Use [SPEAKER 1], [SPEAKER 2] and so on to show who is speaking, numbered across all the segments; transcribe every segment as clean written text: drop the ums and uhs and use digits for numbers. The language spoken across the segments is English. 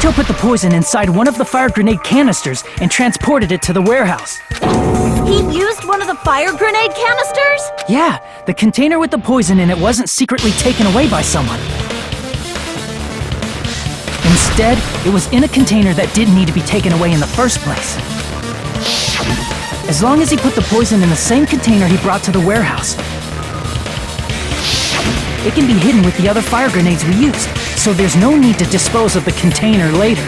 [SPEAKER 1] Nagito put the poison inside one of the fire grenade canisters and transported it to the warehouse.
[SPEAKER 2] He used one of the fire grenade canisters?
[SPEAKER 1] Yeah, the container with the poison in it wasn't secretly taken away by someone. Instead, it was in a container that didn't need to be taken away in the first place. As long as he put the poison in the same container he brought to the warehouse, it can be hidden with the other fire grenades we used, so there's no need to dispose of the container later.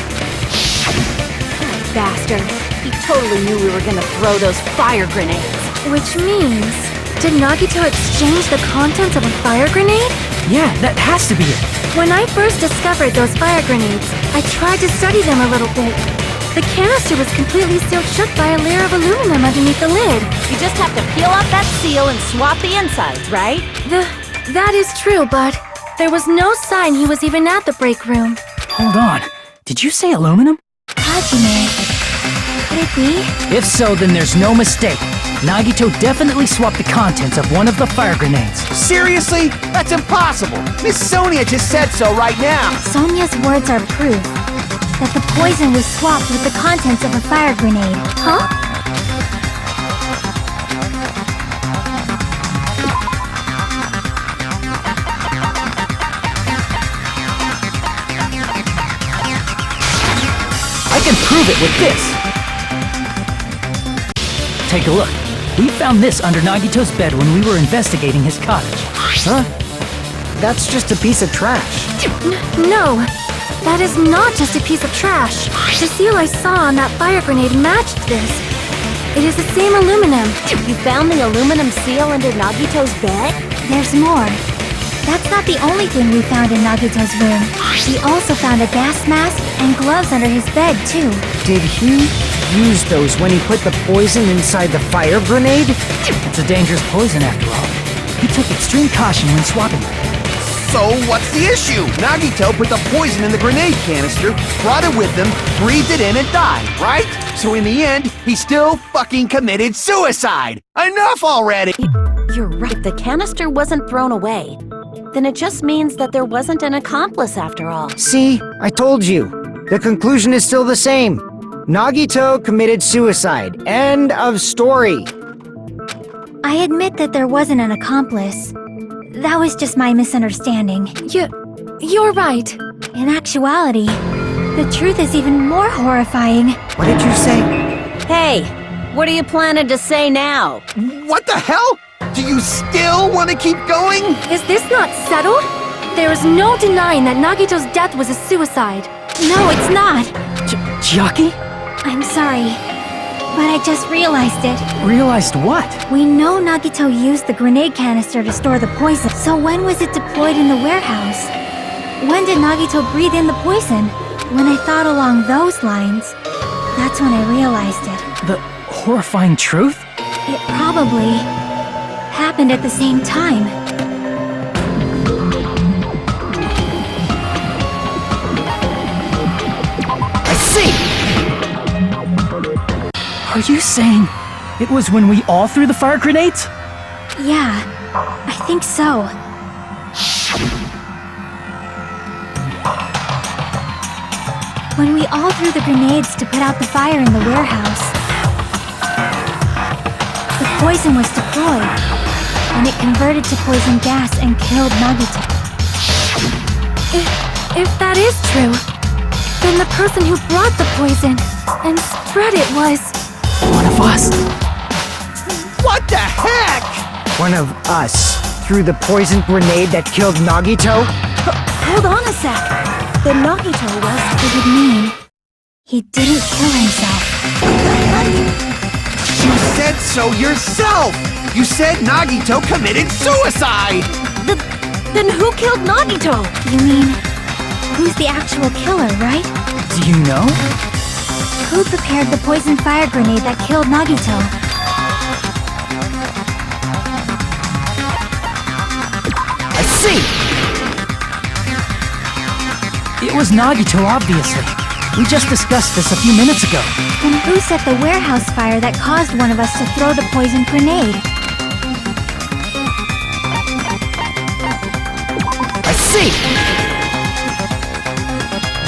[SPEAKER 2] Bastard. He totally knew we were gonna throw those fire grenades.
[SPEAKER 3] Which means, did Nagito exchange the contents of a fire grenade?
[SPEAKER 1] Yeah, that has to be it.
[SPEAKER 3] When I first discovered those fire grenades, I tried to study them a little bit. The canister was completely sealed shut by a layer of aluminum underneath the lid.
[SPEAKER 2] You just have to peel off that seal and swap the insides, right?
[SPEAKER 3] That is true, but there was no sign he was even at the break room.
[SPEAKER 1] Hold on. Did you say aluminum?
[SPEAKER 3] Hajime. Could it be?
[SPEAKER 1] If so, then there's no mistake. Nagito definitely swapped the contents of one of the fire grenades.
[SPEAKER 4] Seriously? That's impossible! Miss Sonia just said so right now!
[SPEAKER 3] Sonia's words are proof that the poison was swapped with the contents of a fire grenade. Huh?
[SPEAKER 1] I can prove it with this! Take a look. We found this under Nagito's bed when we were investigating his cottage.
[SPEAKER 5] Huh? That's just a piece of trash.
[SPEAKER 3] No, that is not just a piece of trash. The seal I saw on that fire grenade matched this. It is the same aluminum.
[SPEAKER 2] You found the aluminum seal under Nagito's bed?
[SPEAKER 3] There's more. That's not the only thing we found in Nagito's room. We also found a gas mask and gloves under his bed, too.
[SPEAKER 5] Did he use those when he put the poison inside the fire grenade?
[SPEAKER 1] It's a dangerous poison after all. He took extreme caution when swapping it.
[SPEAKER 4] So what's the issue? Nagito put the poison in the grenade canister, brought it with him, breathed it in and died, right? So in the end, he still fucking committed suicide! Enough already!
[SPEAKER 2] You're right. The canister wasn't thrown away. Then it just means that there wasn't an accomplice after all.
[SPEAKER 5] See? I told you. The conclusion is still the same. Nagito committed suicide. End of story.
[SPEAKER 3] I admit that there wasn't an accomplice. That was just my misunderstanding. You're right. In actuality, the truth is even more horrifying.
[SPEAKER 5] What did you say?
[SPEAKER 2] Hey, what are you planning to say now?
[SPEAKER 4] What the hell? Do you still want to keep going?
[SPEAKER 3] Is this not settled? There is no denying that Nagito's death was a suicide. No, it's not.
[SPEAKER 1] Chiaki?
[SPEAKER 3] I'm sorry, but I just realized it.
[SPEAKER 1] Realized what?
[SPEAKER 3] We know Nagito used the grenade canister to store the poison. So when was it deployed in the warehouse? When did Nagito breathe in the poison? When I thought along those lines, that's when I realized it.
[SPEAKER 1] The horrifying truth?
[SPEAKER 3] It probably happened at the same time.
[SPEAKER 1] I see! Are you saying it was when we all threw the fire grenades?
[SPEAKER 3] Yeah, I think so. When we all threw the grenades to put out the fire in the warehouse, the poison was deployed, and it converted to poison gas and killed Nagito. If that is true, then the person who brought the poison and spread it was...
[SPEAKER 1] One of us.
[SPEAKER 4] What the heck?
[SPEAKER 5] One of us threw the poison grenade that killed Nagito?
[SPEAKER 3] Hold on a sec. The Nagito was... It would mean he didn't kill himself.
[SPEAKER 4] You said so yourself! You said Nagito committed suicide!
[SPEAKER 2] Then who killed Nagito?
[SPEAKER 3] You mean, who's the actual killer, right?
[SPEAKER 1] Do you know?
[SPEAKER 3] Who prepared the poison fire grenade that killed Nagito?
[SPEAKER 1] I see! It was Nagito, obviously. We just discussed this a few minutes ago.
[SPEAKER 3] Then who set the warehouse fire that caused one of us to throw the poison grenade?
[SPEAKER 1] I see!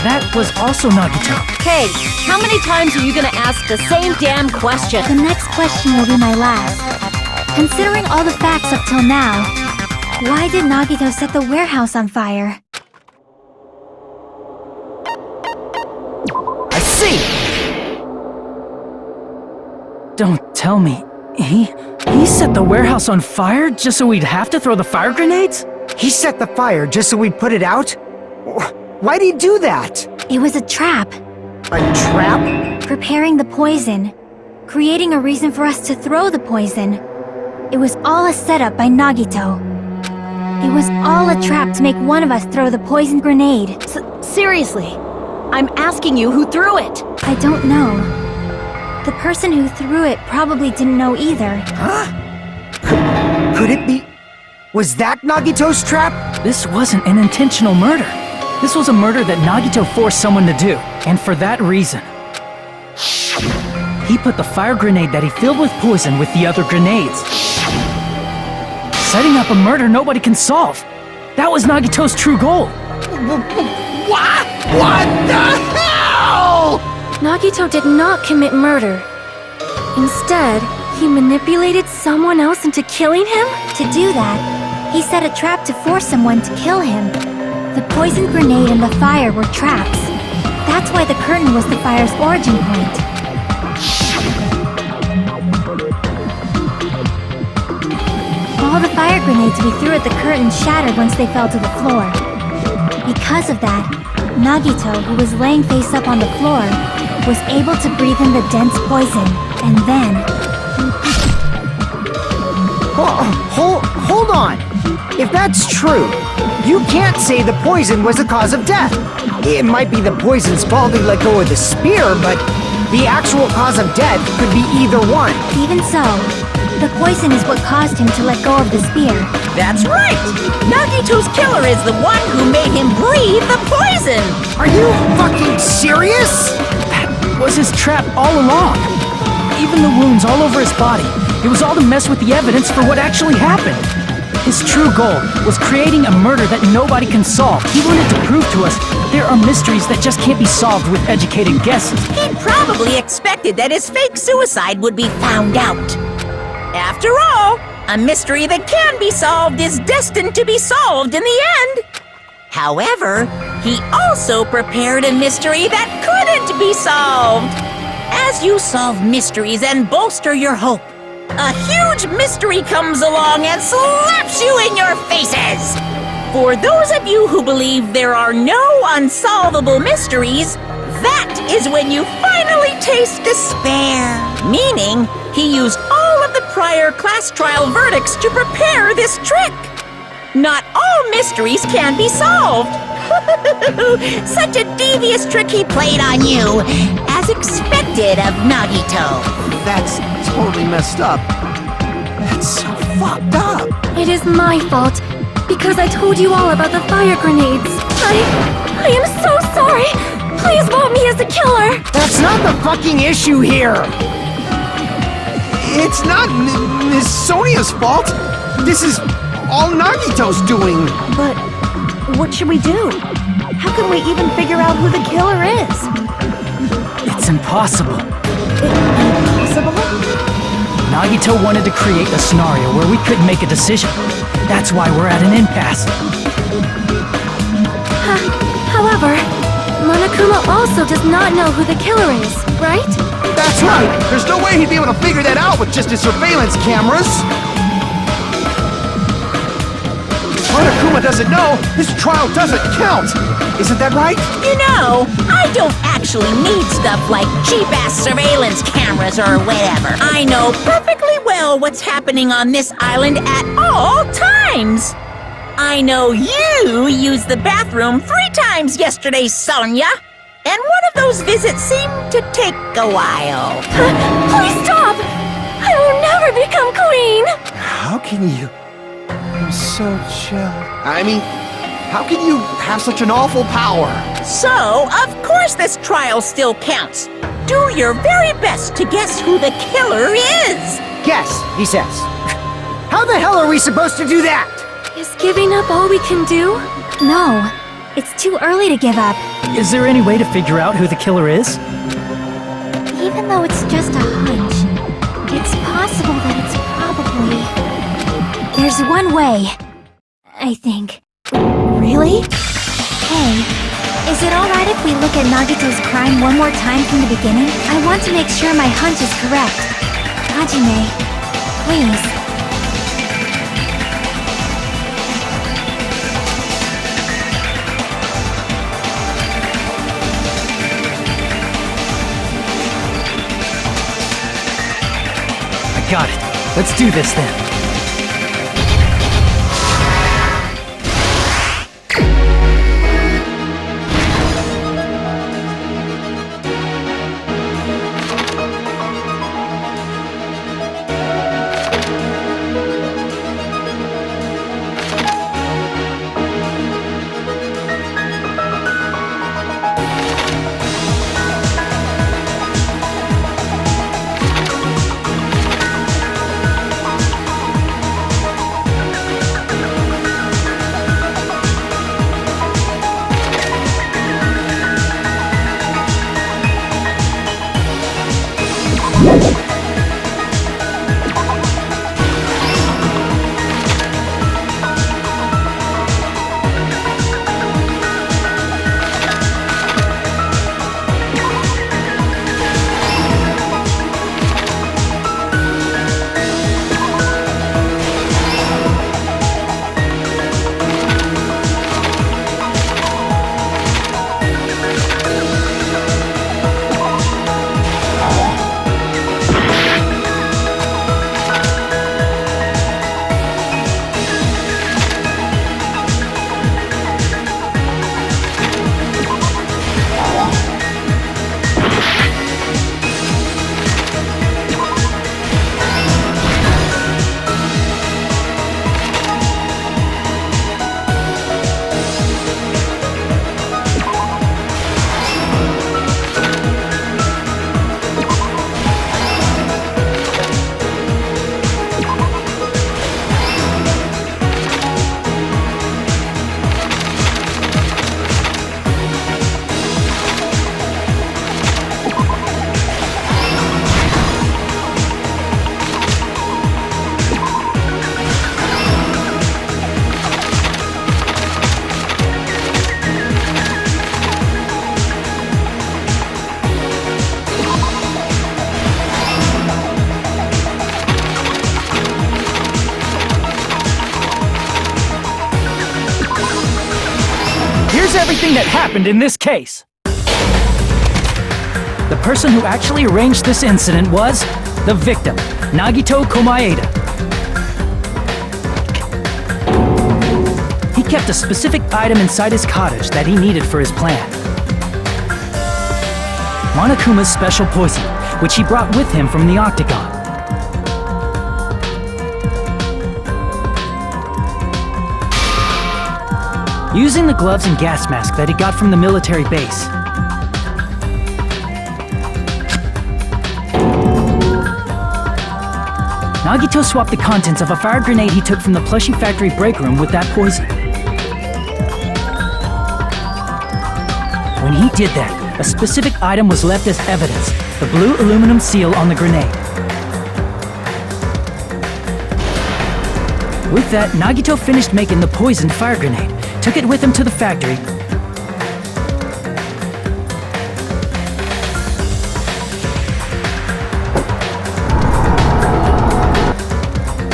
[SPEAKER 1] That was also Nagito.
[SPEAKER 2] Hey, how many times are you gonna ask the same damn question?
[SPEAKER 3] The next question will be my last. Considering all the facts up till now, why did Nagito set the warehouse on fire?
[SPEAKER 5] I see!
[SPEAKER 1] Don't tell me. He set the warehouse on fire just so we'd have to throw the fire grenades?
[SPEAKER 5] He set the fire just so we'd put it out? Why'd he do that?
[SPEAKER 3] It was a trap.
[SPEAKER 5] A trap?
[SPEAKER 3] Preparing the poison. Creating a reason for us to throw the poison. It was all a setup by Nagito. It was all a trap to make one of us throw the poison grenade.
[SPEAKER 2] Seriously, I'm asking you who threw it.
[SPEAKER 3] I don't know. The person who threw it probably didn't know either.
[SPEAKER 5] Huh? Could it be... Was that Nagito's trap?
[SPEAKER 1] This wasn't an intentional murder. This was a murder that Nagito forced someone to do, and for that reason. He put the fire grenade that he filled with poison with the other grenades. Setting up a murder nobody can solve. That was Nagito's true goal.
[SPEAKER 4] What? What the hell?
[SPEAKER 3] Nagito did not commit murder. Instead, he manipulated someone else into killing him? To do that, he set a trap to force someone to kill him. The poison grenade and the fire were traps. That's why the curtain was the fire's origin point. All the fire grenades we threw at the curtain shattered once they fell to the floor. Because of that, Nagito, who was laying face up on the floor, was able to breathe in the dense poison, and then...
[SPEAKER 5] Hold on! If that's true, you can't say the poison was the cause of death. It might be the poison's fault he let go of the spear, but the actual cause of death could be either one.
[SPEAKER 3] Even so, the poison is what caused him to let go of the spear.
[SPEAKER 6] That's right! Nagito's killer is the one who made him breathe the poison!
[SPEAKER 5] Are you fucking serious?
[SPEAKER 1] That was his trap all along. Even the wounds all over his body. It was all to mess with the evidence for what actually happened. His true goal was creating a murder that nobody can solve. He wanted to prove to us that there are mysteries that just can't be solved with educated guesses.
[SPEAKER 6] He probably expected that his fake suicide would be found out. After all, a mystery that can be solved is destined to be solved in the end. However, he also prepared a mystery that couldn't be solved. As you solve mysteries and bolster your hope, a huge mystery comes along and slaps you in your faces! For those of you who believe there are no unsolvable mysteries, that is when you finally taste despair. Meaning, he used all of the prior class trial verdicts to prepare this trick. Not all mysteries can be solved. Such a devious trick he played on you, as expected of Nagito.
[SPEAKER 4] That's totally messed up. That's so fucked up.
[SPEAKER 3] It is my fault, because I told you all about the fire grenades. I am so sorry. Please vote me as the killer.
[SPEAKER 5] That's not the fucking issue here.
[SPEAKER 4] It's not Miss Sonia's fault. This is all Nagito's doing.
[SPEAKER 2] But what should we do? How can we even figure out who the killer is?
[SPEAKER 1] It's impossible.
[SPEAKER 2] Impossible?
[SPEAKER 1] Nagito wanted to create a scenario where we couldn't make a decision. That's why we're at an impasse.
[SPEAKER 3] However, Monokuma also does not know who the killer is, right?
[SPEAKER 4] That's right. There's no way he'd be able to figure that out with just his surveillance cameras. Monokuma doesn't know. His trial doesn't count. Isn't that right?
[SPEAKER 6] You know, I don't actually need stuff like cheap-ass surveillance cameras or whatever. I know perfectly well what's happening on this island at all times. I know you used the bathroom 3 times yesterday, Sonia. And one of those visits seemed to take a while.
[SPEAKER 3] Please stop! I will never become queen!
[SPEAKER 4] How can you? I'm so chill. I mean, how can you have such an awful power?
[SPEAKER 6] So, of course this trial still counts. Do your very best to guess who the killer is.
[SPEAKER 5] Guess, he says. How the hell are we supposed to do that?
[SPEAKER 3] Is giving up all we can do? No. It's too early to give up.
[SPEAKER 1] Is there any way to figure out who the killer is?
[SPEAKER 3] Even though it's just a hunch, it's possible that it's probably... There's one way, I think.
[SPEAKER 2] Really?
[SPEAKER 3] Hey, is it alright if we look at Nagito's crime one more time from the beginning? I want to make sure my hunch is correct. Hajime, please.
[SPEAKER 1] Got it. Let's do this then. Here's everything that happened in this case. The person who actually arranged this incident was the victim, Nagito Komaeda. He kept a specific item inside his cottage that he needed for his plan. Monokuma's special poison, which he brought with him from the Octagon. Using the gloves and gas mask that he got from the military base. Nagito swapped the contents of a fire grenade he took from the plushie factory break room with that poison. When he did that, a specific item was left as evidence, the blue aluminum seal on the grenade. With that, Nagito finished making the poisoned fire grenade, took it with him to the factory,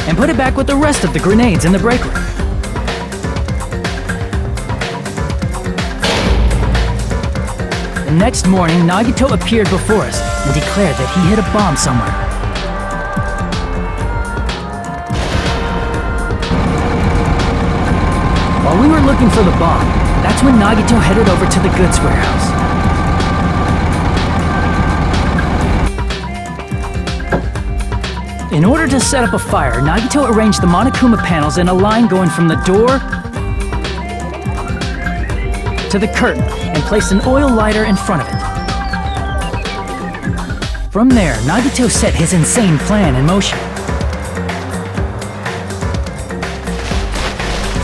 [SPEAKER 1] and put it back with the rest of the grenades in the break room. The next morning, Nagito appeared before us and declared that he hid a bomb somewhere. While we were looking for the bomb, that's when Nagito headed over to the goods warehouse. In order to set up a fire, Nagito arranged the Monokuma panels in a line going from the door to the curtain and placed an oil lighter in front of it. From there, Nagito set his insane plan in motion.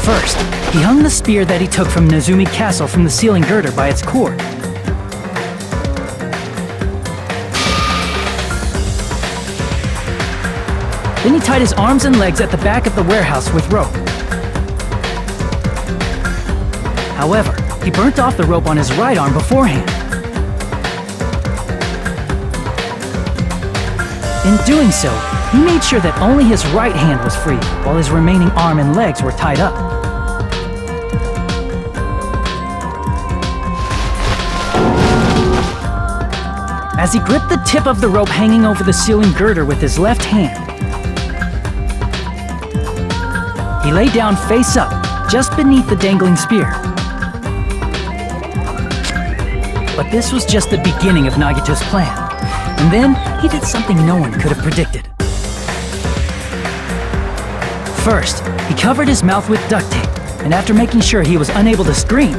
[SPEAKER 1] First, He hung the spear that he took from Nezumi Castle from the ceiling girder by its cord. Then he tied his arms and legs at the back of the warehouse with rope. However, he burnt off the rope on his right arm beforehand. In doing so, he made sure that only his right hand was free, while his remaining arm and legs were tied up. As he gripped the tip of the rope hanging over the ceiling girder with his left hand, he lay down face up, just beneath the dangling spear. But this was just the beginning of Nagito's plan. And then, he did something no one could have predicted. First, he covered his mouth with duct tape, and after making sure he was unable to scream,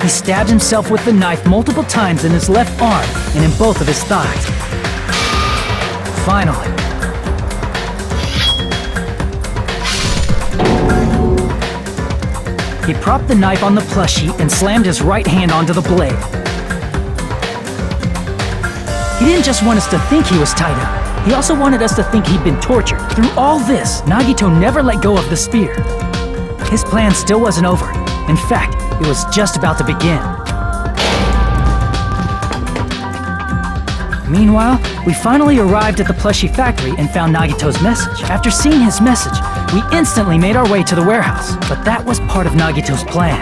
[SPEAKER 1] he stabbed himself with the knife multiple times in his left arm and in both of his thighs. Finally, he propped the knife on the plushie and slammed his right hand onto the blade. He didn't just want us to think he was tied up. He also wanted us to think he'd been tortured. Through all this, Nagito never let go of the spear. His plan still wasn't over. In fact, it was just about to begin. Meanwhile, we finally arrived at the plushie factory and found Nagito's message. After seeing his message, we instantly made our way to the warehouse, but that was part of Nagito's plan.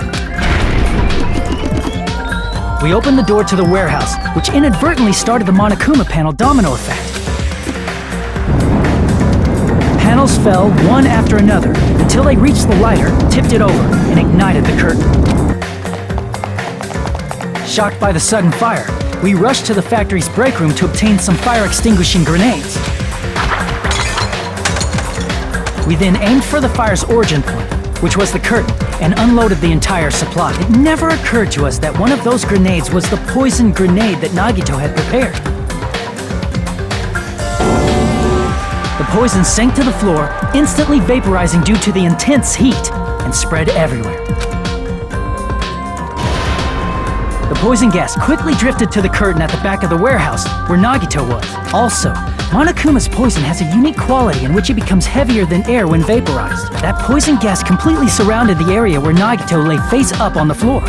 [SPEAKER 1] We opened the door to the warehouse, which inadvertently started the Monokuma panel domino effect. Panels fell one after another until they reached the lighter, tipped it over, and ignited the curtain. Shocked by the sudden fire, we rushed to the factory's break room to obtain some fire-extinguishing grenades. We then aimed for the fire's origin point, which was the curtain, and unloaded the entire supply. It never occurred to us that one of those grenades was the poison grenade that Nagito had prepared. The poison sank to the floor, instantly vaporizing due to the intense heat, and spread everywhere. The poison gas quickly drifted to the curtain at the back of the warehouse, where Nagito was. Also, Monokuma's poison has a unique quality in which it becomes heavier than air when vaporized. That poison gas completely surrounded the area where Nagito lay face up on the floor.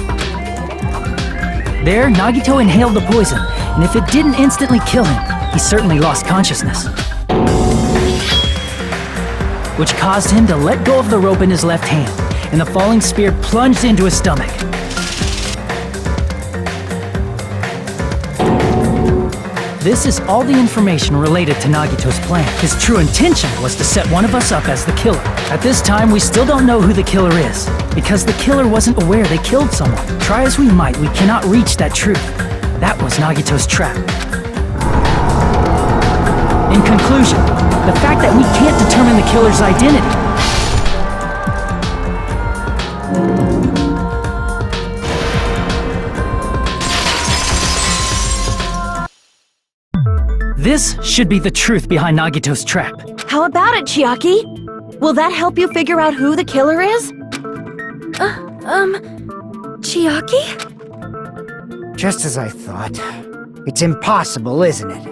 [SPEAKER 1] There, Nagito inhaled the poison, and if it didn't instantly kill him, he certainly lost consciousness, which caused him to let go of the rope in his left hand, and the falling spear plunged into his stomach. This is all the information related to Nagito's plan. His true intention was to set one of us up as the killer. At this time, we still don't know who the killer is, because the killer wasn't aware they killed someone. Try as we might, we cannot reach that truth. That was Nagito's trap. In conclusion, the fact that we can't determine the killer's identity this should be the truth behind Nagito's trap.
[SPEAKER 2] How about it, Chiaki? Will that help you figure out who the killer is?
[SPEAKER 3] Chiaki?
[SPEAKER 5] Just as I thought. It's impossible, isn't it?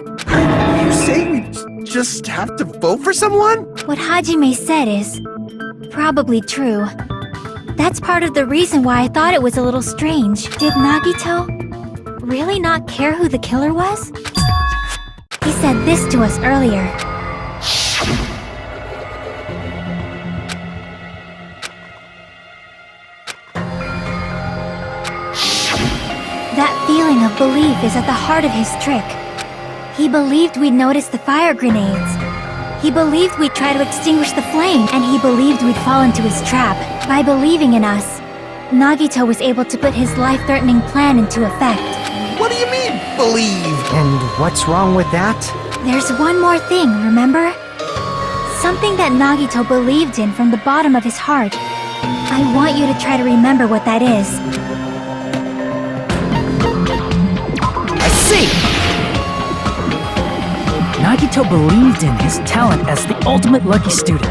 [SPEAKER 4] You say we just have to vote for someone?
[SPEAKER 3] What Hajime said is probably true. That's part of the reason why I thought it was a little strange. Did Nagito really not care who the killer was? He said this to us earlier. That feeling of belief is at the heart of his trick. He believed we'd notice the fire grenades. He believed we'd try to extinguish the flame, and he believed we'd fall into his trap. By believing in us, Nagito was able to put his life-threatening plan into effect.
[SPEAKER 4] What do you mean, believe?
[SPEAKER 5] And what's wrong with that?
[SPEAKER 3] There's one more thing, remember? Something that Nagito believed in from the bottom of his heart. I want you to try to remember what that is.
[SPEAKER 5] I see!
[SPEAKER 1] Nagito believed in his talent as the ultimate lucky student.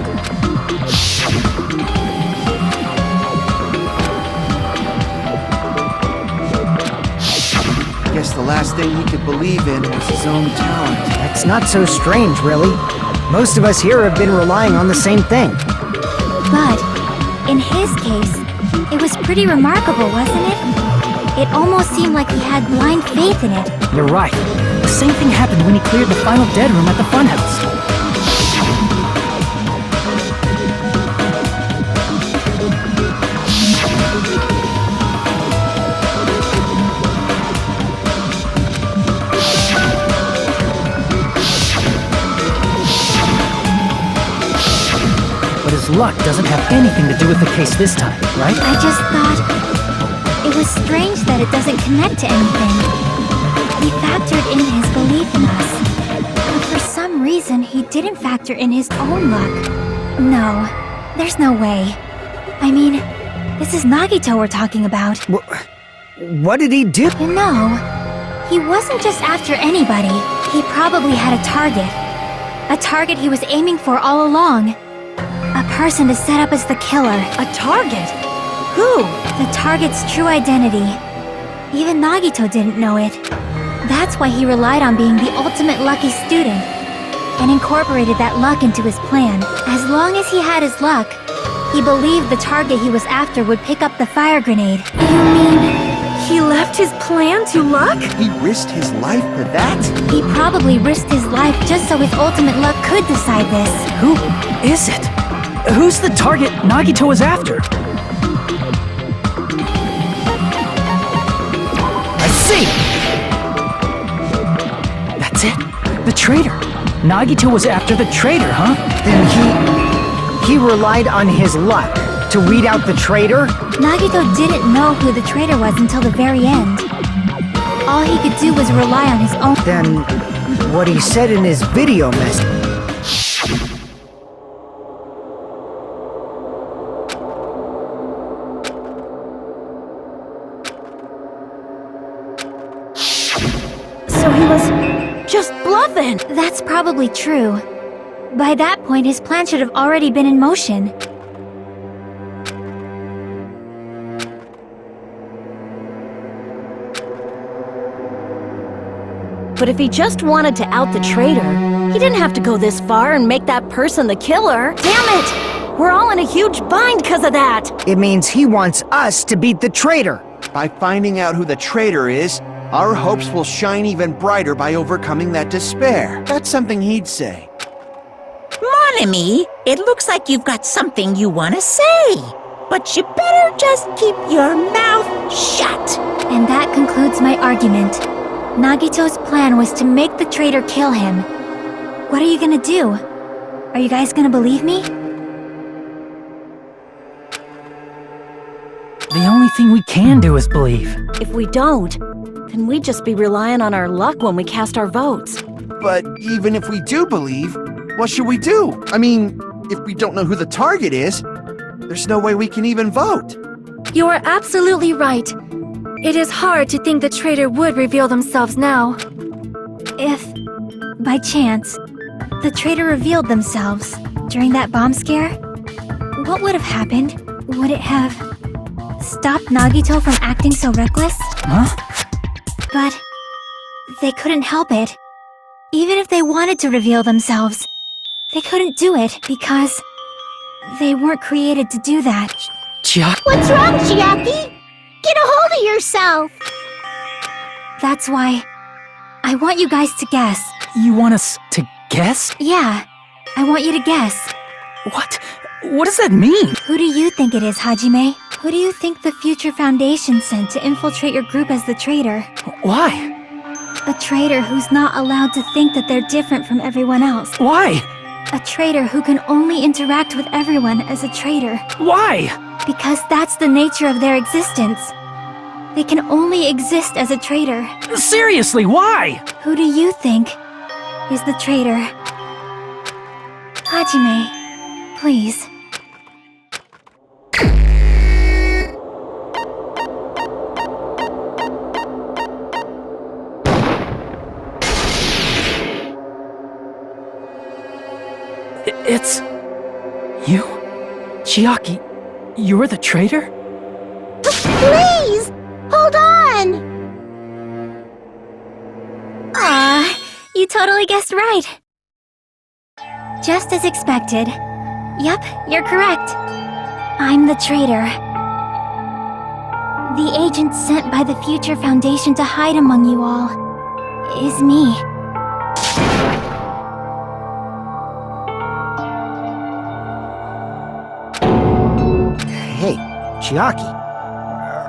[SPEAKER 4] Guess the last thing he could believe in was his own talent.
[SPEAKER 5] That's not so strange, really. Most of us here have been relying on the same thing.
[SPEAKER 3] But, in his case, it was pretty remarkable, wasn't it? It almost seemed like he had blind faith in it.
[SPEAKER 1] You're right. The same thing happened when he cleared the final dead room at the funhouse. But his luck doesn't have anything to do with the case this time, right?
[SPEAKER 3] I just thought it was strange that it doesn't connect to anything. He factored in his belief in us. But for some reason, he didn't factor in his own luck. No, there's no way. I mean, this is Nagito we're talking about.
[SPEAKER 5] What did he do?
[SPEAKER 3] You know, he wasn't just after anybody. He probably had a target. A target he was aiming for all along. A person to set up as the killer.
[SPEAKER 2] A target? Who?
[SPEAKER 3] The target's true identity. Even Nagito didn't know it. That's why he relied on being the ultimate lucky student, and incorporated that luck into his plan. As long as he had his luck, he believed the target he was after would pick up the fire grenade.
[SPEAKER 2] You mean he left his plan to luck?
[SPEAKER 4] He risked his life for that?
[SPEAKER 3] He probably risked his life just so his ultimate luck could decide this.
[SPEAKER 1] Who is it? Who's the target Nagito was after? I see! That's it. The traitor. Nagito was after the traitor, huh?
[SPEAKER 5] Then he relied on his luck to weed out the traitor?
[SPEAKER 3] Nagito didn't know who the traitor was until the very end. All he could do was rely on his own.
[SPEAKER 5] Then what he said in his video message.
[SPEAKER 2] So he was just bluffing.
[SPEAKER 3] That's probably true. By that point, his plan should have already been in motion.
[SPEAKER 2] But if he just wanted to out the traitor, he didn't have to go this far and make that person the killer. Damn it! We're all in a huge bind because of that!
[SPEAKER 5] It means he wants us to beat the traitor.
[SPEAKER 4] By finding out who the traitor is, our hopes will shine even brighter by overcoming that despair. That's something he'd say.
[SPEAKER 6] Mon ami, it looks like you've got something you want to say. But you better just keep your mouth shut.
[SPEAKER 3] And that concludes my argument. Nagito's plan was to make the traitor kill him. What are you gonna do? Are you guys gonna believe me?
[SPEAKER 1] The only thing we can do is believe.
[SPEAKER 2] If we don't, then we'd just be relying on our luck when we cast our votes.
[SPEAKER 4] But even if we do believe, what should we do? I mean, if we don't know who the target is, there's no way we can even vote.
[SPEAKER 7] You are absolutely right. It is hard to think the traitor would reveal themselves now.
[SPEAKER 3] If, by chance, the traitor revealed themselves during that bomb scare, what would have happened? Would it have stopped Nagito from acting so reckless?
[SPEAKER 1] Huh?
[SPEAKER 3] But they couldn't help it. Even if they wanted to reveal themselves, they couldn't do it because they weren't created to do that.
[SPEAKER 1] Chiaki?
[SPEAKER 3] What's wrong, Chiaki? Get a hold of yourself! That's why I want you guys to guess.
[SPEAKER 1] You want us to guess?
[SPEAKER 3] Yeah, I want you to guess.
[SPEAKER 1] What? What does that mean?
[SPEAKER 3] Who do you think it is, Hajime? Who do you think the Future Foundation sent to infiltrate your group as the traitor?
[SPEAKER 1] Why?
[SPEAKER 3] A traitor who's not allowed to think that they're different from everyone else.
[SPEAKER 1] Why?
[SPEAKER 3] A traitor who can only interact with everyone as a traitor.
[SPEAKER 1] Why?
[SPEAKER 3] Because that's the nature of their existence. They can only exist as a traitor.
[SPEAKER 1] Seriously, why?
[SPEAKER 3] Who do you think is the traitor? Hajime, please.
[SPEAKER 1] It's... you? Chiaki, you're the traitor?
[SPEAKER 3] Please! Hold on! You totally guessed right. Just as expected. Yep, you're correct. I'm the traitor. The agent sent by the Future Foundation to hide among you all is me.
[SPEAKER 5] Hey, Chiaki.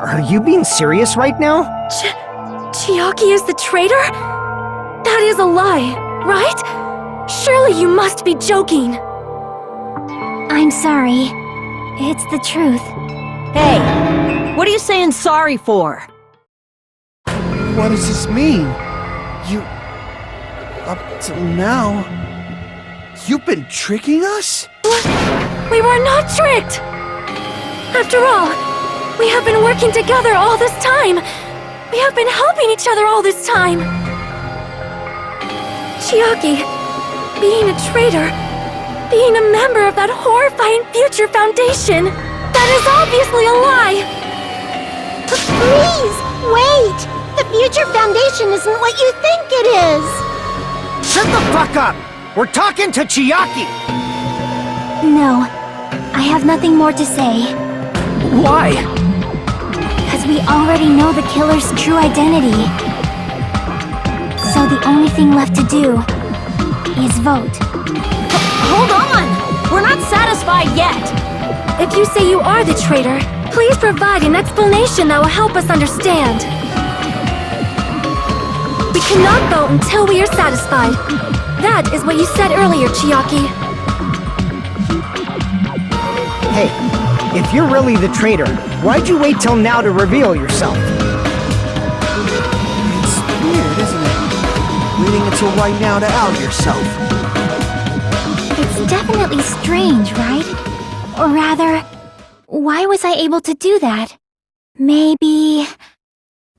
[SPEAKER 5] Are you being serious right now?
[SPEAKER 7] Chiaki is the traitor? That is a lie, right? Surely you must be joking.
[SPEAKER 3] I'm sorry. It's the truth.
[SPEAKER 2] Hey, what are you saying sorry for?
[SPEAKER 4] What does this mean? You... Up till now... You've been tricking us?
[SPEAKER 7] We were not tricked! After all, we have been working together all this time. We have been helping each other all this time. Chiaki, being a traitor, being a member of that horrifying Future Foundation, that is obviously a lie!
[SPEAKER 3] Please, wait! The Future Foundation isn't what you think it is!
[SPEAKER 5] Shut the fuck up! We're talking to Chiaki!
[SPEAKER 3] No, I have nothing more to say.
[SPEAKER 1] Why?
[SPEAKER 3] Because we already know the killer's true identity. So the only thing left to do is vote.
[SPEAKER 2] Hold on! We're not satisfied yet!
[SPEAKER 7] If you say you are the traitor, please provide an explanation that will help us understand. We cannot vote until we are satisfied. That is what you said earlier, Chiaki.
[SPEAKER 5] Hey, if you're really the traitor, why'd you wait till now to reveal yourself?
[SPEAKER 4] It's weird, isn't it? Waiting until right now to out yourself.
[SPEAKER 3] It's definitely strange, right? Or rather, why was I able to do that? Maybe...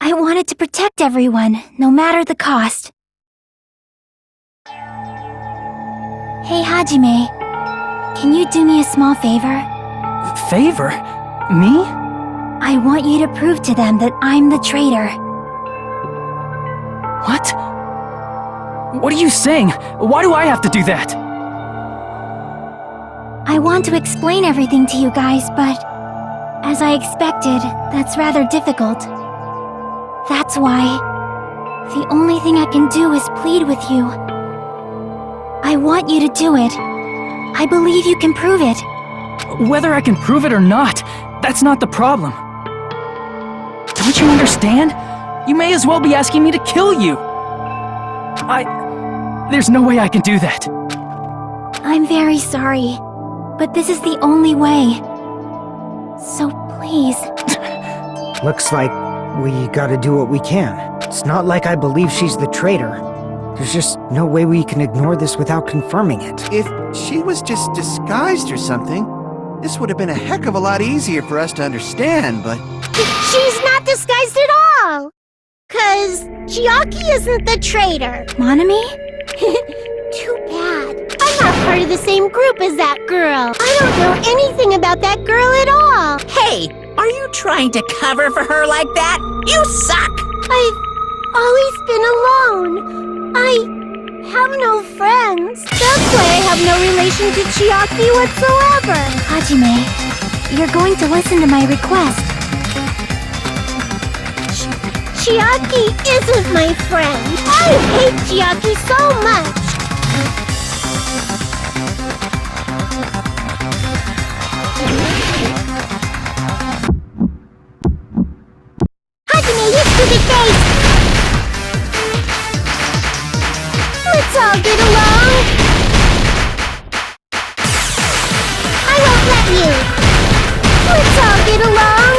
[SPEAKER 3] I wanted to protect everyone, no matter the cost. Hey, Hajime. Can you do me a small favor?
[SPEAKER 1] Favor? Me?
[SPEAKER 3] I want you to prove to them that I'm the traitor.
[SPEAKER 1] What? What are you saying? Why do I have to do that?
[SPEAKER 3] I want to explain everything to you guys, but... as I expected, that's rather difficult. That's why... the only thing I can do is plead with you. I want you to do it. I believe you can prove it.
[SPEAKER 1] Whether I can prove it or not, that's not the problem. Don't you understand? You may as well be asking me to kill you. There's no way I can do that.
[SPEAKER 3] I'm very sorry, but this is the only way. So please.
[SPEAKER 5] Looks like we gotta do what we can. It's not like I believe she's the traitor. There's just no way we can ignore this without confirming it.
[SPEAKER 4] If she was just disguised or something, this would have been a heck of a lot easier for us to understand, but...
[SPEAKER 3] She's not disguised at all! 'Cause Chiaki isn't the traitor. Monami? Too bad. I'm not part of the same group as that girl. I don't know anything about that girl at all.
[SPEAKER 6] Hey, are you trying to cover for her like that? You suck!
[SPEAKER 3] I've always been alone. I have no friends. That's why I have no relation to Chiaki whatsoever. Hajime, you're going to listen to my request. Chiaki isn't my friend. I hate Chiaki so much. Hajime, you stupid face! Let's all get along. I won't let you. Let's all get along.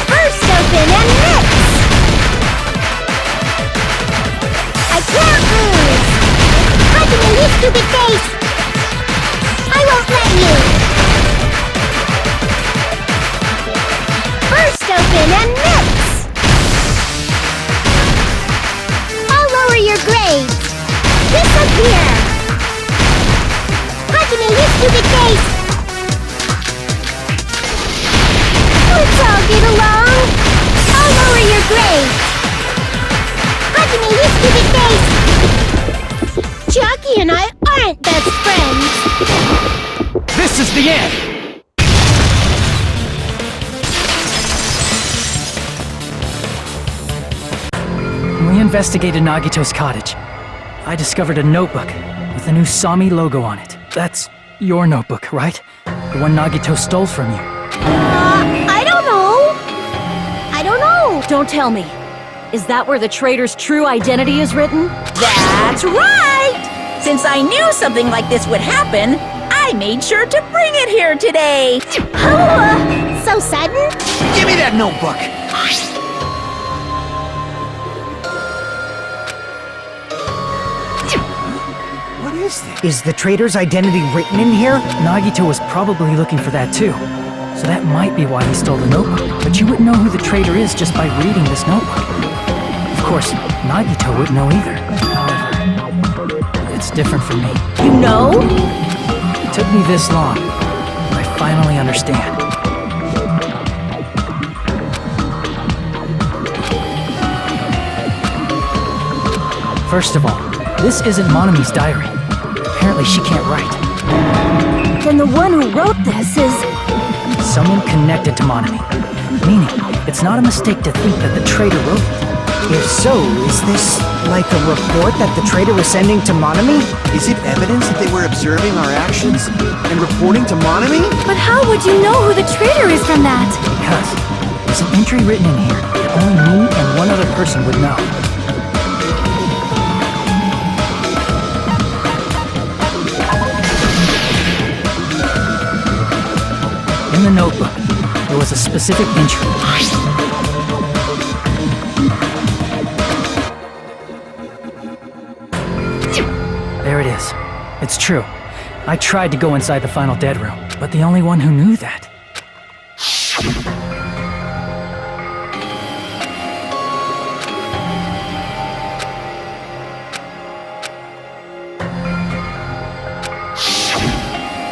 [SPEAKER 3] First open and mix. I can't lose. Hajime, you stupid face. I won't let you. First open and mix. I'll lower your grades.
[SPEAKER 1] This is the end! When we investigated Nagito's cottage, I discovered a notebook with the new Sami logo on it. That's your notebook, right? The one Nagito stole from you.
[SPEAKER 2] I don't know. I don't know. Don't tell me. Is that where the traitor's true identity is written?
[SPEAKER 6] That's right! Since I knew something like this would happen, I made sure to bring it here today.
[SPEAKER 2] Oh, so sudden?
[SPEAKER 4] Give me that notebook! What is this?
[SPEAKER 5] Is the traitor's identity written in here?
[SPEAKER 1] Nagito was probably looking for that too. So that might be why he stole the notebook. But you wouldn't know who the traitor is just by reading this notebook. Of course, Nagito wouldn't know either. However, it's different for me.
[SPEAKER 2] You know?
[SPEAKER 1] It took me this long. I finally understand. First of all, this isn't Monami's diary. Apparently she can't write.
[SPEAKER 2] Then the one who wrote this is...
[SPEAKER 1] Someone connected to Monami. Meaning, it's not a mistake to think that the traitor wrote it.
[SPEAKER 5] If so, is this like a report that the traitor was sending to Monami?
[SPEAKER 4] Is it evidence that they were observing our actions and reporting to Monami?
[SPEAKER 7] But how would you know who the traitor is from that?
[SPEAKER 1] Because there's an entry written in here that only me and one other person would know. In the notebook, there was a specific entry. There it is. It's true. I tried to go inside the final dead room, but the only one who knew that.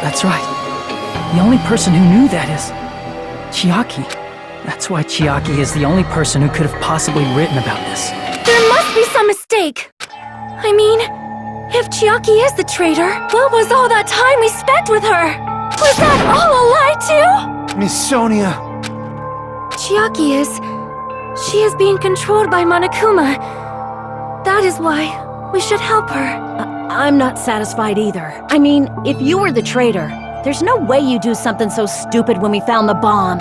[SPEAKER 1] That's right. The only person who knew that is Chiaki. That's why Chiaki is the only person who could have possibly written about this.
[SPEAKER 7] There must be some mistake. I mean, if Chiaki is the traitor, what was all that time we spent with her? Was that all a lie too?
[SPEAKER 4] Miss Sonia.
[SPEAKER 7] Chiaki is... She is being controlled by Monokuma. That is why we should help her.
[SPEAKER 2] I'm not satisfied either. I mean, if you were the traitor, there's no way you do something so stupid when we found the bomb.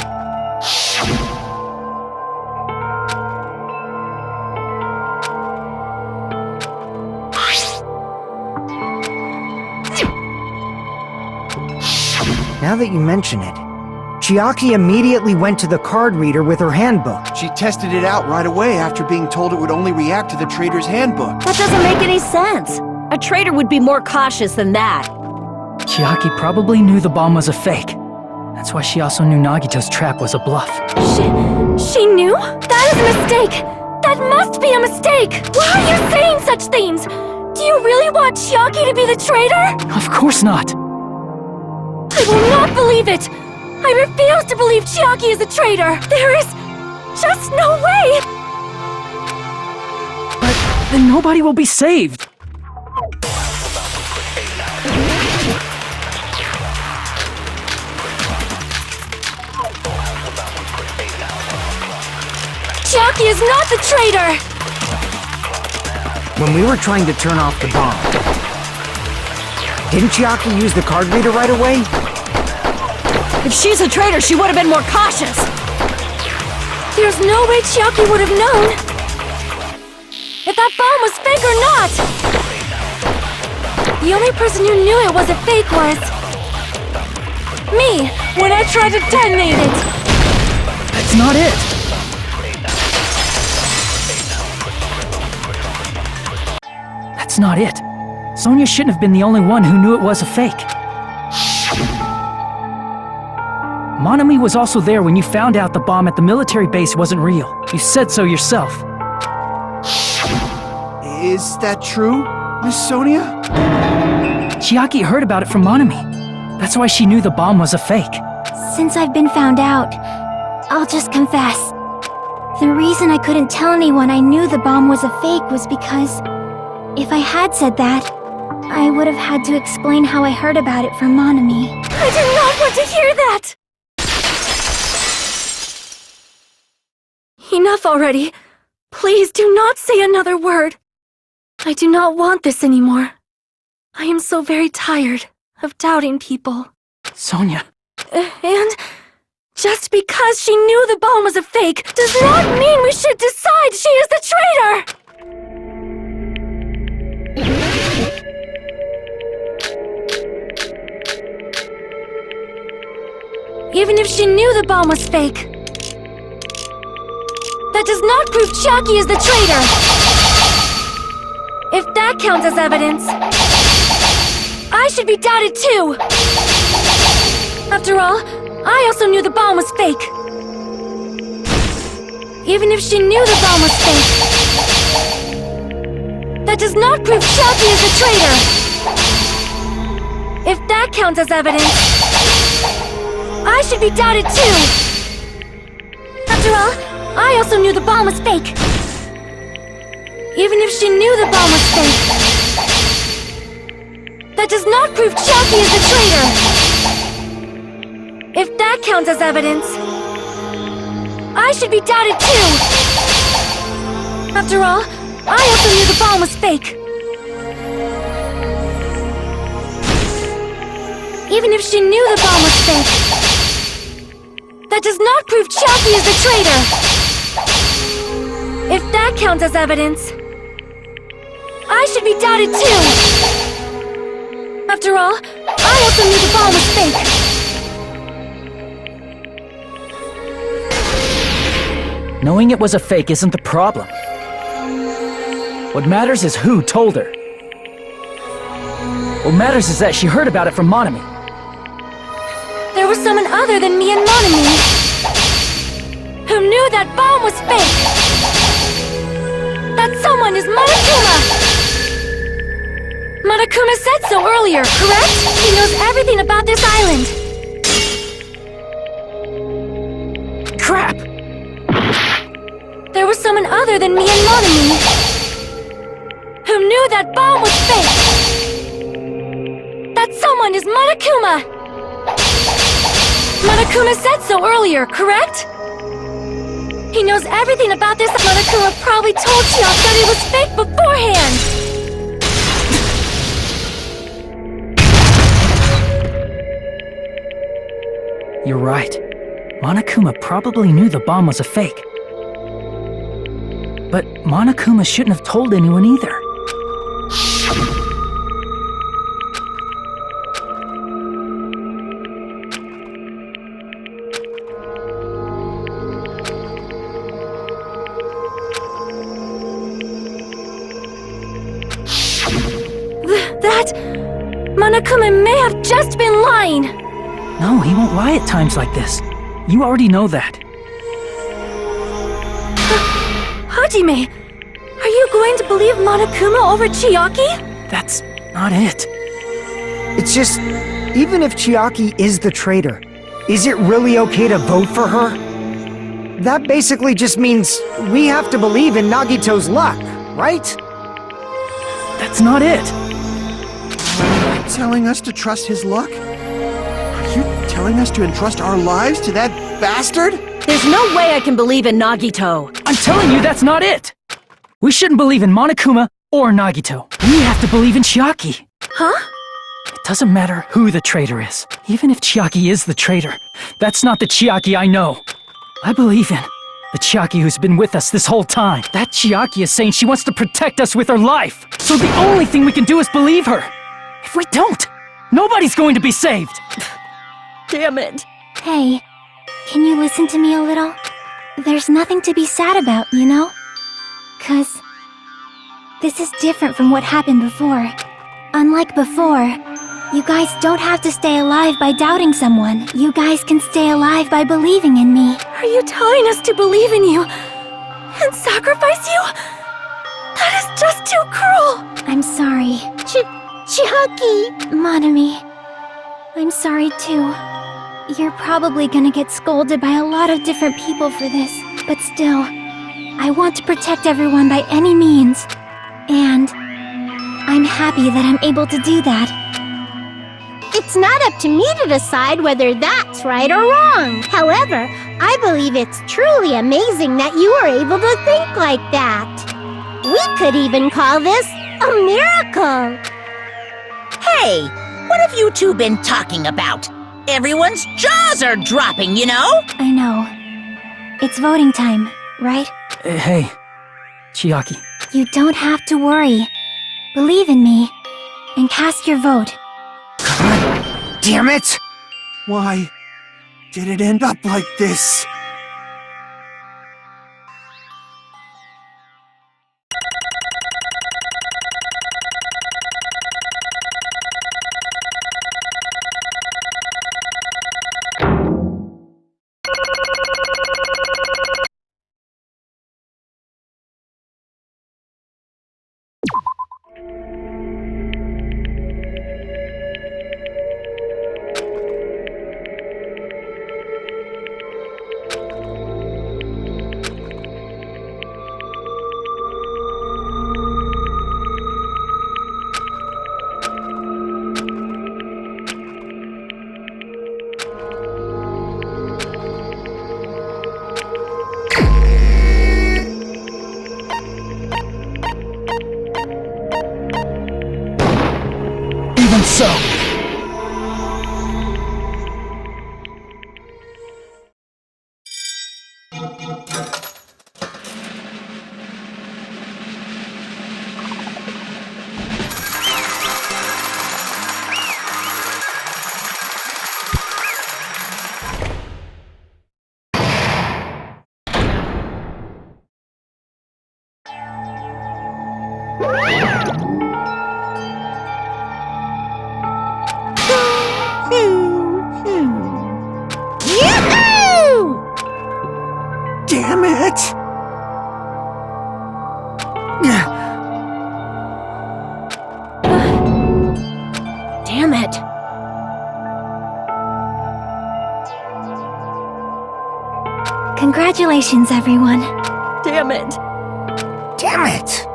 [SPEAKER 5] Now that you mention it, Chiaki immediately went to the card reader with her handbook.
[SPEAKER 4] She tested it out right away after being told it would only react to the traitor's handbook.
[SPEAKER 2] That doesn't make any sense. A traitor would be more cautious than that.
[SPEAKER 1] Chiaki probably knew the bomb was a fake. That's why she also knew Nagito's trap was a bluff.
[SPEAKER 7] She knew? That is a mistake! That must be a mistake! Why are you saying such things? Do you really want Chiaki to be the traitor?
[SPEAKER 1] Of course not!
[SPEAKER 7] I will not believe it! I refuse to believe Chiaki is the traitor! There is just no way!
[SPEAKER 1] But then nobody will be saved!
[SPEAKER 7] Chiaki is not the traitor!
[SPEAKER 5] When we were trying to turn off the bomb, didn't Chiaki use the card reader right away?
[SPEAKER 2] If she's a traitor, she would have been more cautious.
[SPEAKER 7] There's no way Chiaki would have known if that bomb was fake or not! The only person who knew it was a fake was me, when I tried to detonate it!
[SPEAKER 1] That's not it! That's not it. Sonia shouldn't have been the only one who knew it was a fake. Monami was also there when you found out the bomb at the military base wasn't real. You said so yourself.
[SPEAKER 4] Is that true, Miss Sonia?
[SPEAKER 1] Chiaki heard about it from Monami. That's why she knew the bomb was a fake.
[SPEAKER 3] Since I've been found out, I'll just confess. The reason I couldn't tell anyone I knew the bomb was a fake was because if I had said that, I would have had to explain how I heard about it from Monami.
[SPEAKER 7] I do not want to hear that! Enough already. Please do not say another word. I do not want this anymore. I am so very tired of doubting people.
[SPEAKER 1] Sonia.
[SPEAKER 7] And just because she knew the bomb was a fake does not mean we should decide she is the traitor! Even if she knew the bomb was fake, that does not prove Chiaki is the traitor! If that counts as evidence, I should be doubted too! After all, I also knew the bomb was fake. Even if she knew the bomb was fake, that does not prove Chiaki is the traitor! If that counts as evidence, I should be doubted too! After all, I also knew the bomb was fake. Even if she knew the bomb was fake, that does not prove Chiaki is the traitor! If that counts as evidence, I should be doubted too! After all, I also knew the bomb was fake. Even if she knew the bomb was fake, that does not prove Chiaki is the traitor! If that counts as evidence, I should be doubted too! After all, I also knew the bomb was fake.
[SPEAKER 1] Knowing it was a fake isn't the problem. What matters is who told her. What matters is that she heard about it from Monami.
[SPEAKER 7] There was someone other than me and Monami who knew that bomb was fake. That someone is Monokuma! Monokuma said so earlier, correct? He knows everything about this island.
[SPEAKER 1] Crap!
[SPEAKER 7] There was someone other than me and Monami who knew that bomb was fake. That someone is Monokuma! Monokuma said so earlier, correct? He knows everything about this. Monokuma probably told Chiaki that it was fake beforehand!
[SPEAKER 1] You're right. Monokuma probably knew the bomb was a fake. But Monokuma shouldn't have told anyone either.
[SPEAKER 7] That... Monokuma may have just been lying!
[SPEAKER 1] No, he won't lie at times like this. You already know that.
[SPEAKER 7] Hajime, are you going to believe Monokuma over Chiaki?
[SPEAKER 1] That's not it.
[SPEAKER 5] It's just, even if Chiaki is the traitor, is it really okay to vote for her? That basically just means we have to believe in Nagito's luck, right?
[SPEAKER 1] That's not it.
[SPEAKER 4] Telling us to trust his luck? Are you telling us to entrust our lives to that bastard?
[SPEAKER 2] There's no way I can believe in Nagito.
[SPEAKER 1] I'm telling you, that's not it! We shouldn't believe in Monokuma or Nagito. We have to believe in Chiaki.
[SPEAKER 7] Huh?
[SPEAKER 1] It doesn't matter who the traitor is. Even if Chiaki is the traitor, that's not the Chiaki I know. I believe in the Chiaki who's been with us this whole time. That Chiaki is saying she wants to protect us with her life. So the only thing we can do is believe her. If we don't, nobody's going to be saved.
[SPEAKER 2] Damn it.
[SPEAKER 3] Hey, can you listen to me a little? There's nothing to be sad about, you know? 'Cause this is different from what happened before. Unlike before, you guys don't have to stay alive by doubting someone. You guys can stay alive by believing in me.
[SPEAKER 7] Are you telling us to believe in you and sacrifice you? That is just too cruel!
[SPEAKER 3] I'm sorry. Chiaki! Monami. I'm sorry too. You're probably gonna get scolded by a lot of different people for this, but still, I want to protect everyone by any means. And I'm happy that I'm able to do that.
[SPEAKER 8] It's not up to me to decide whether that's right or wrong. However, I believe it's truly amazing that you are able to think like that. We could even call this a miracle.
[SPEAKER 6] Hey, what have you two been talking about? Everyone's jaws are dropping, you know?
[SPEAKER 3] I know. It's voting time, right?
[SPEAKER 1] Hey, Chiaki.
[SPEAKER 3] You don't have to worry. Believe in me, and cast your vote.
[SPEAKER 4] God damn it! Why did it end up like this?
[SPEAKER 1] Even so.
[SPEAKER 4] Damn it!
[SPEAKER 2] Damn it.
[SPEAKER 3] Congratulations, everyone.
[SPEAKER 2] Damn it.
[SPEAKER 4] Damn it!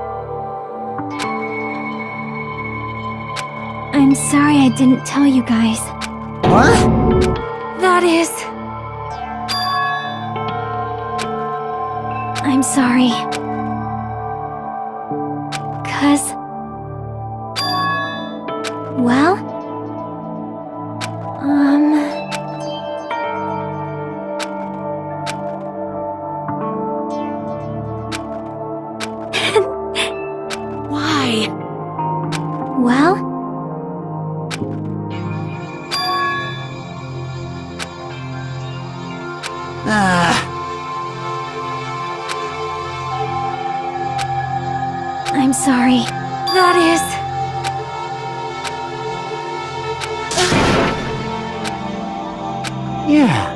[SPEAKER 3] I'm sorry I didn't tell you guys.
[SPEAKER 4] What?
[SPEAKER 3] That is... I'm sorry. 'Cause... Well...
[SPEAKER 2] Why?
[SPEAKER 3] Well... I'm sorry. That is...
[SPEAKER 5] Yeah.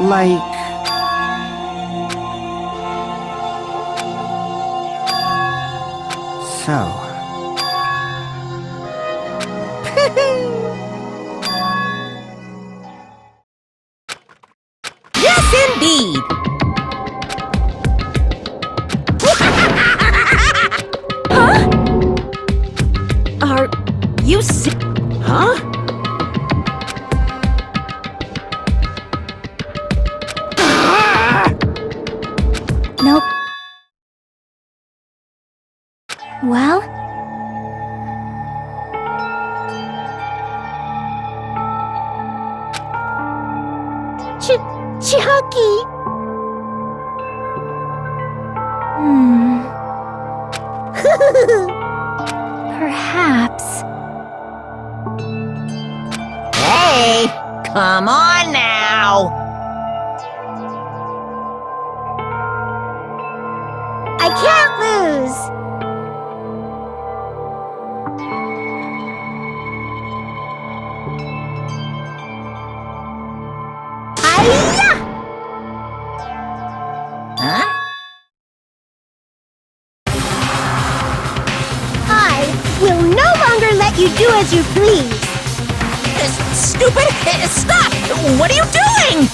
[SPEAKER 5] Like... So...
[SPEAKER 6] Yes, indeed!
[SPEAKER 2] Are you Huh?
[SPEAKER 3] Nope. Well...
[SPEAKER 8] Chiaki!
[SPEAKER 3] Perhaps...
[SPEAKER 6] Hey, come on now!
[SPEAKER 8] I can't lose! Hi-ya!
[SPEAKER 6] Huh?
[SPEAKER 8] I will no longer let you do as you please!
[SPEAKER 6] Stupid! Stop! What are you doing?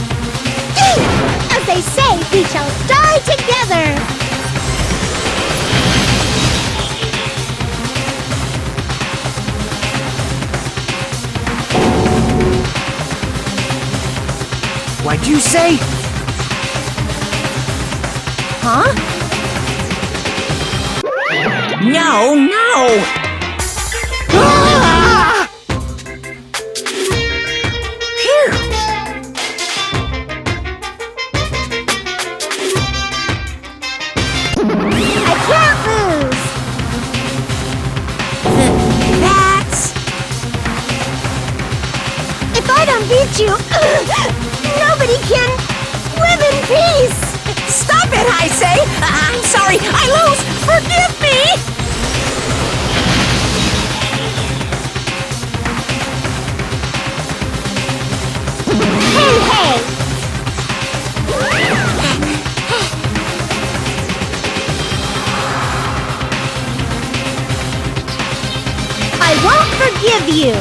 [SPEAKER 8] As they say, we shall die together!
[SPEAKER 5] What'd you say?
[SPEAKER 2] Huh?
[SPEAKER 6] No, no!
[SPEAKER 5] Ah!
[SPEAKER 6] Phew!
[SPEAKER 8] I can't lose!
[SPEAKER 6] That's...
[SPEAKER 8] If I don't beat you, nobody can live in peace!
[SPEAKER 6] Stop it, I say! I'm sorry, I lose! Forgive me!
[SPEAKER 8] Hey, hey! I won't forgive you!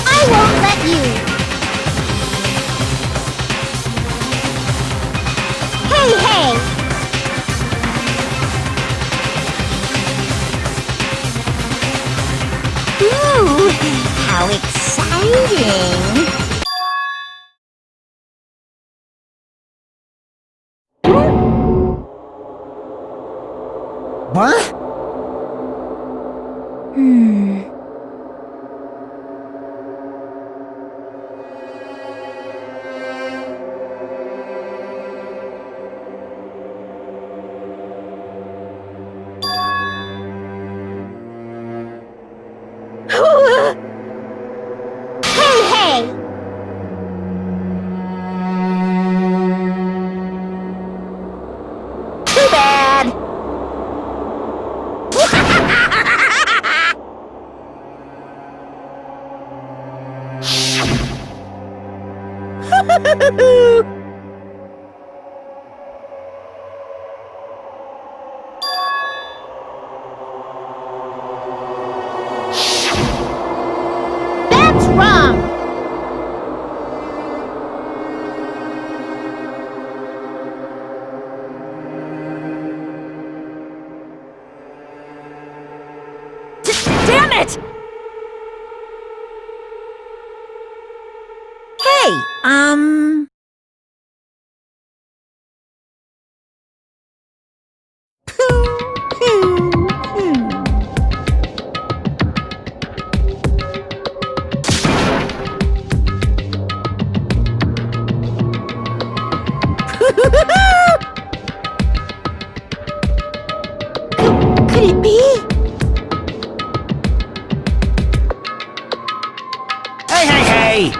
[SPEAKER 8] I won't let you! Hey, hey!
[SPEAKER 6] Ooh, how exciting!
[SPEAKER 5] What?
[SPEAKER 8] Hey, hey!
[SPEAKER 6] Too bad!
[SPEAKER 8] That's wrong!
[SPEAKER 2] Damn it!
[SPEAKER 6] Hey,
[SPEAKER 8] Could it be?
[SPEAKER 5] Hey, hey, hey!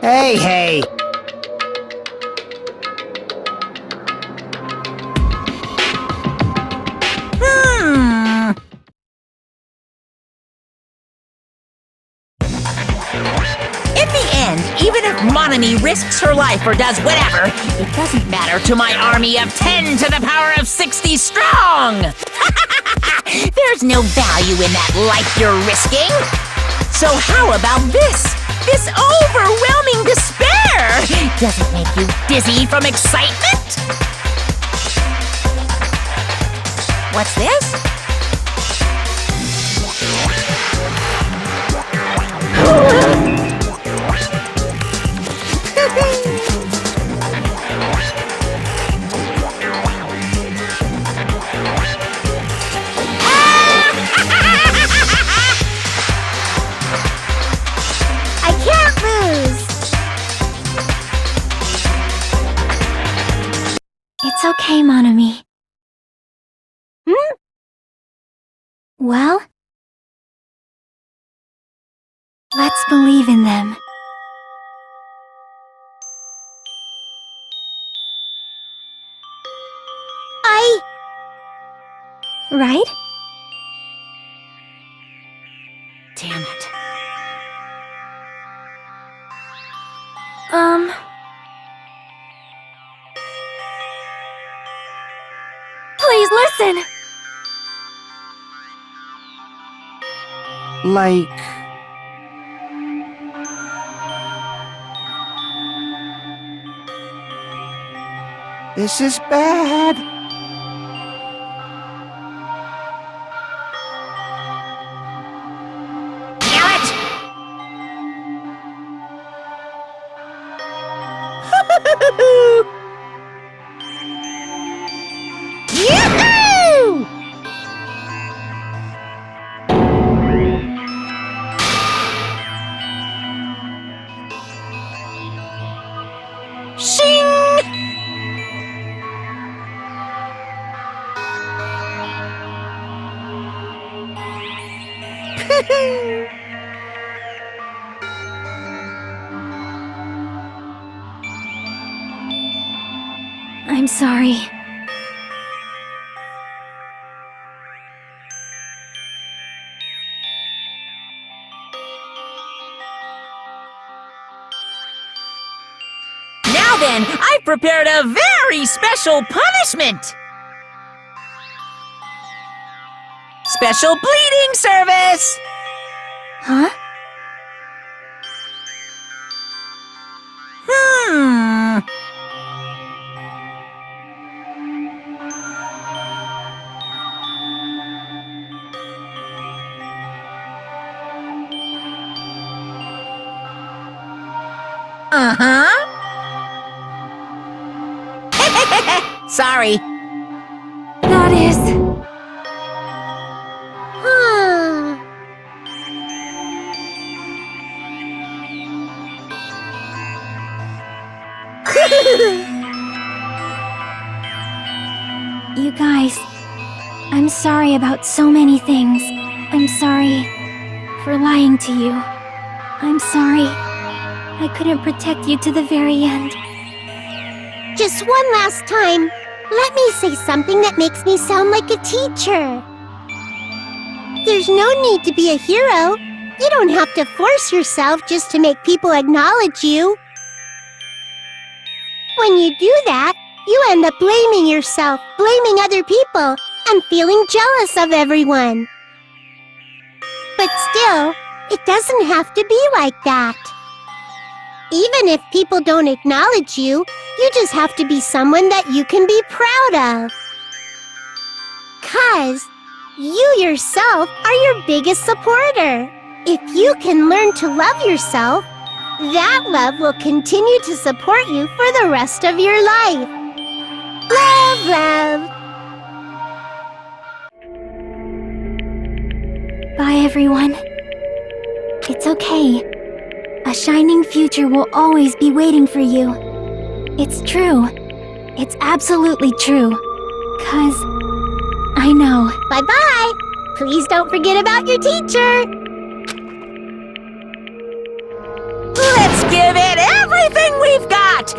[SPEAKER 5] Hey, hey!
[SPEAKER 6] hmm. In the end, even if Monami risks her life or does whatever, it doesn't matter to my army of 10 to the power of 60 strong! There's no value in that life you're risking! So how about this? This overwhelming despair! Does it make you dizzy from excitement? What's this?
[SPEAKER 8] I can't lose!
[SPEAKER 3] It's okay, Monami.
[SPEAKER 8] Hmm?
[SPEAKER 3] Well, let's believe in them. Right?
[SPEAKER 2] Damn it.
[SPEAKER 7] Please listen!
[SPEAKER 4] This is bad.
[SPEAKER 6] Damn it! Yoo-hoo! Shing!
[SPEAKER 3] I'm sorry.
[SPEAKER 6] Now then, I've prepared a very special punishment! Special bleeding service!
[SPEAKER 3] Huh?
[SPEAKER 6] Uh-huh. Sorry.
[SPEAKER 3] That is...
[SPEAKER 8] Huh.
[SPEAKER 3] You guys, I'm sorry about so many things. I'm sorry for lying to you. I'm sorry I couldn't protect you to the very end.
[SPEAKER 8] Just one last time, let me say something that makes me sound like a teacher. There's no need to be a hero. You don't have to force yourself just to make people acknowledge you. When you do that, you end up blaming yourself, blaming other people, and feeling jealous of everyone. But still, it doesn't have to be like that. Even if people don't acknowledge you, you just have to be someone that you can be proud of. 'Cause you yourself are your biggest supporter. If you can learn to love yourself, that love will continue to support you for the rest of your life. Love, love.
[SPEAKER 3] Bye, everyone. It's okay. A shining future will always be waiting for you. It's true. It's absolutely true. 'Cause I know.
[SPEAKER 8] Bye-bye. Please don't forget about your teacher.
[SPEAKER 6] Let's give it everything we've got!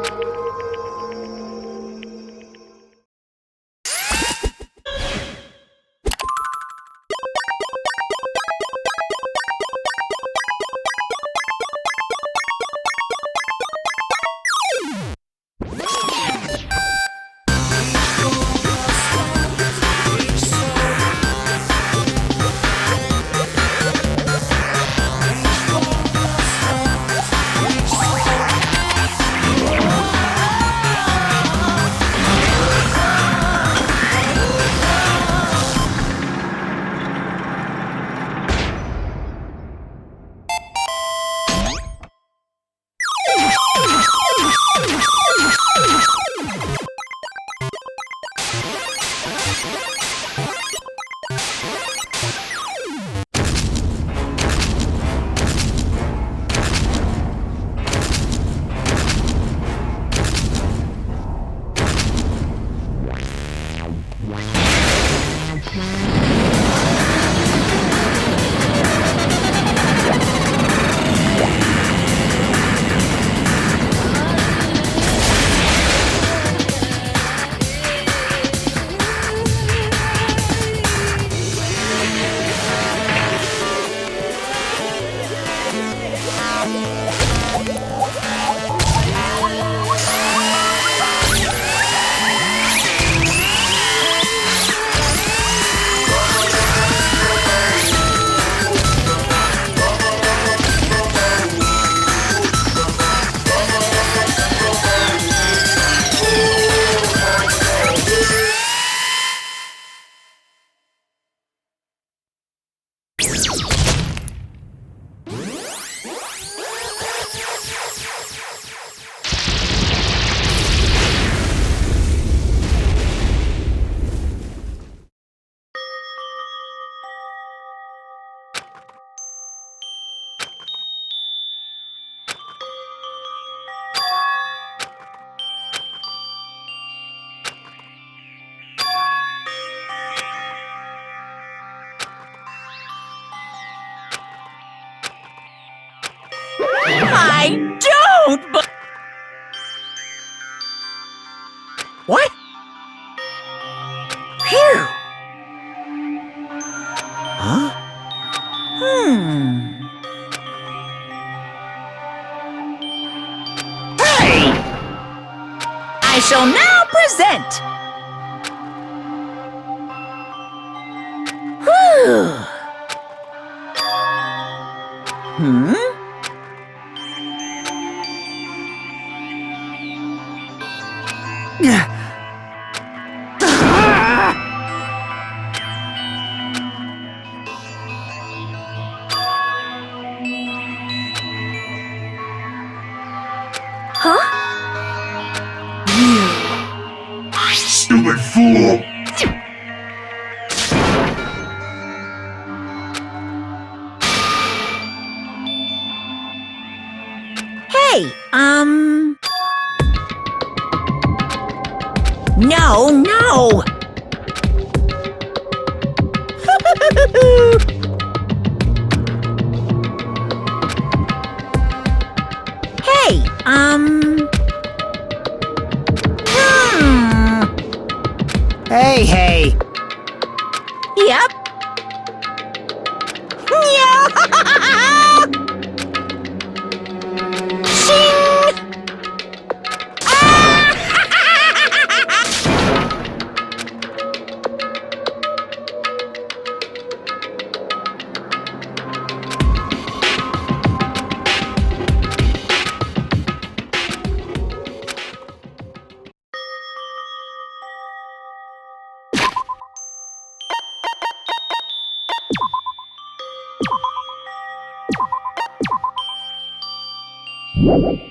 [SPEAKER 6] What? Phew! Huh? Hey! I shall now present. Whew.
[SPEAKER 7] Huh?
[SPEAKER 9] Stupid fool!
[SPEAKER 6] Hey, No, no! Hey,
[SPEAKER 5] Hey.
[SPEAKER 6] Yep. Yeah. Shing!
[SPEAKER 9] You